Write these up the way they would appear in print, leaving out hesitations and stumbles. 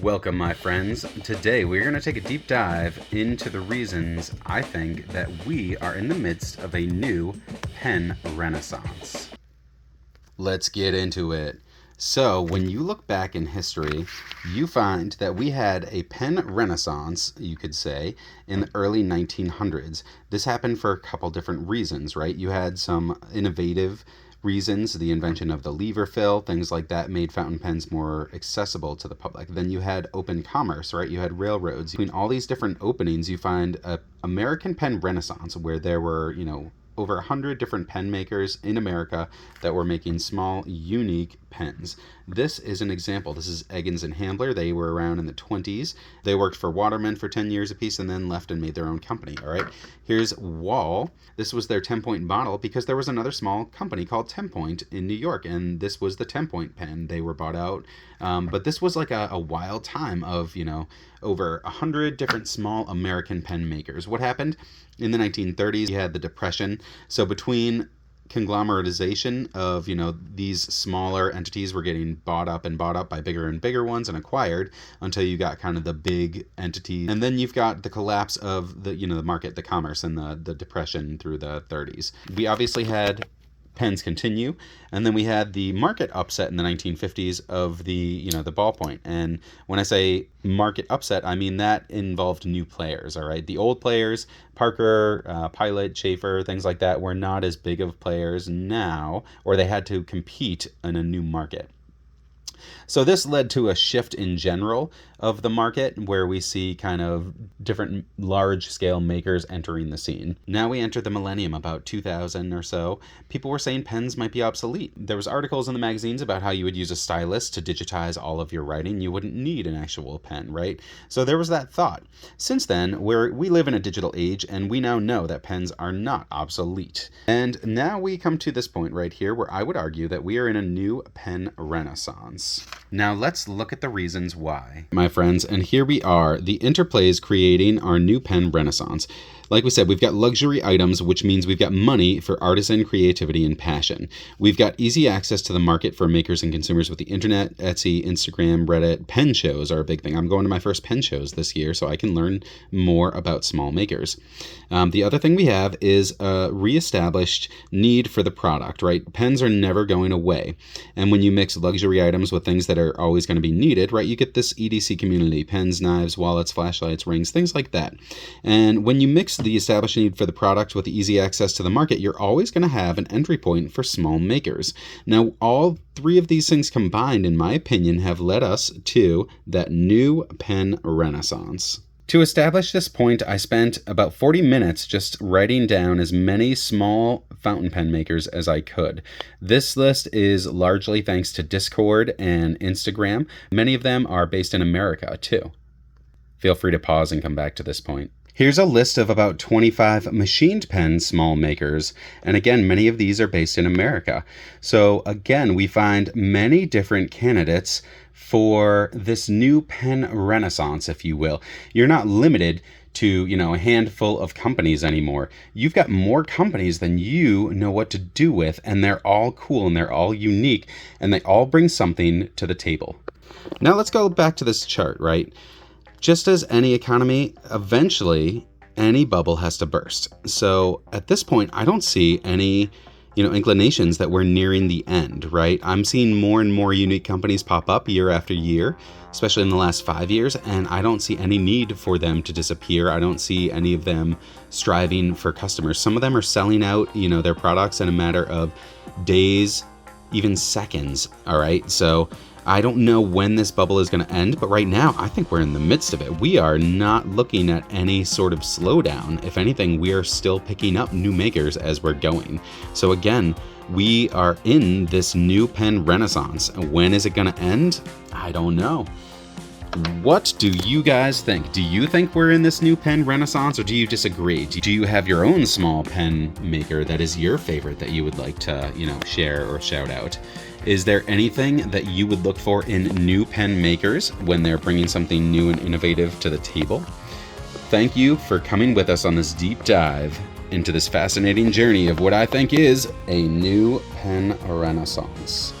Welcome, my friends. Today we're going to take a deep dive into the reasons I think that we are in the midst of a new pen renaissance. Let's get into it. So, when you look back in history, you find that we had a pen renaissance, you could say, in the early 1900s. This happened for a couple different reasons, right? You had some innovative reasons, the invention of the lever fill, things like that made fountain pens more accessible to the public. Then you had open commerce, right? You had railroads. Between all these different openings, you find an American pen renaissance where there were, over 100 different pen makers in America that were making small, unique pens. This is an example. This is Eggins and Hambler. They were around in the 20s. They worked for Waterman for 10 years apiece and then left and made their own company, all right? Here's Wall. This was their 10-point bottle because there was another small company called 10-point in New York, and this was the 10-point pen. They were bought out. But this was like a wild time of, over 100 different small American pen makers. What happened? In the 1930s, you had the Depression. So between conglomeratization of, these smaller entities were getting bought up by bigger and bigger ones and acquired until you got kind of the big entity. And then you've got the collapse of the market, the commerce, and the Depression through the 30s. We obviously had pens continue, and then we had the market upset in the 1950s of the ballpoint. And when I say market upset, I mean that involved new players. All right, the old players, Parker, Pilot, Schaefer, things like that, were not as big of players now, or they had to compete in a new market. So this led to a shift in general of the market where we see kind of different large-scale makers entering the scene. Now we enter the millennium, about 2000 or so. People were saying pens might be obsolete. There was articles in the magazines about how you would use a stylus to digitize all of your writing. You wouldn't need an actual pen, right? So there was that thought. Since then, we live in a digital age, and we now know that pens are not obsolete. And now we come to this point right here where I would argue that we are in a new pen renaissance. Now let's look at the reasons why, my friends, and here we are. The interplay is creating our new pen renaissance. Like we said, we've got luxury items, which means we've got money for artisan creativity and passion. We've got easy access to the market for makers and consumers with the internet, Etsy, Instagram, Reddit. Pen shows are a big thing. I'm going to my first pen shows this year so I can learn more about small makers. The other thing we have is a reestablished need for the product, right? Pens are never going away. And when you mix luxury items with things that are always going to be needed, right, you get this EDC community, pens, knives, wallets, flashlights, rings, things like that. And when you mix the established need for the product with easy access to the market, you're always going to have an entry point for small makers. Now, all three of these things combined, in my opinion, have led us to that new pen renaissance. To establish this point, I spent about 40 minutes just writing down as many small fountain pen makers as I could. This list is largely thanks to Discord and Instagram. Many of them are based in America, too. Feel free to pause and come back to this point. Here's a list of about 25 machined pen small makers, and again, many of these are based in America. So again, we find many different candidates for this new pen renaissance, if you will. You're not limited to, a handful of companies anymore. You've got more companies than you know what to do with, and they're all cool and they're all unique, and they all bring something to the table. Now let's go back to this chart, right? Just as any economy, eventually any bubble has to burst. So at this point, I don't see any, inclinations that we're nearing the end, right? I'm seeing more and more unique companies pop up year after year, especially in the last 5 years, and I don't see any need for them to disappear. I don't see any of them striving for customers. Some of them are selling out, their products in a matter of days, even seconds, all right? So I don't know when this bubble is going to end, but right now I think we're in the midst of it. We are not looking at any sort of slowdown. If anything, we are still picking up new makers as we're going. So again, we are in this new pen renaissance. When is it going to end? I don't know. What do you guys think? Do you think we're in this new pen renaissance, or do you disagree? Do you have your own small pen maker that is your favorite that you would like to, share or shout out? Is there anything that you would look for in new pen makers when they're bringing something new and innovative to the table? Thank you for coming with us on this deep dive into this fascinating journey of what I think is a new pen renaissance.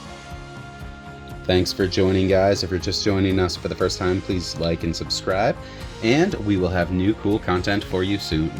Thanks for joining, guys. If you're just joining us for the first time, please like and subscribe, and we will have new cool content for you soon.